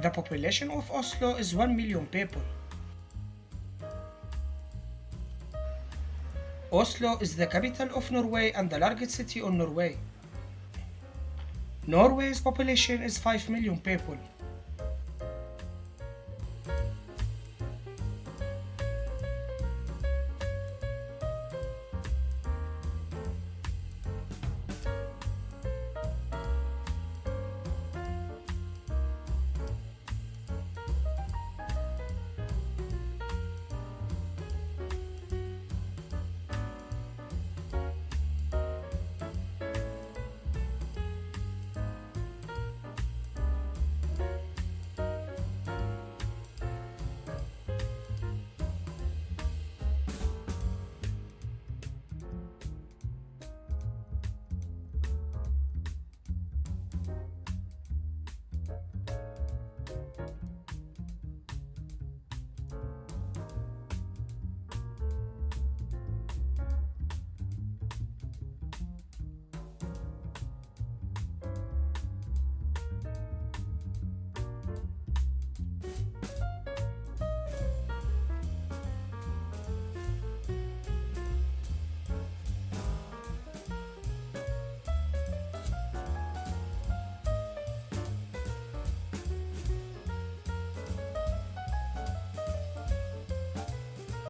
The population of Oslo is 1 million people. Oslo is the capital of Norway and the largest city in Norway. Norway's population is 5 million people.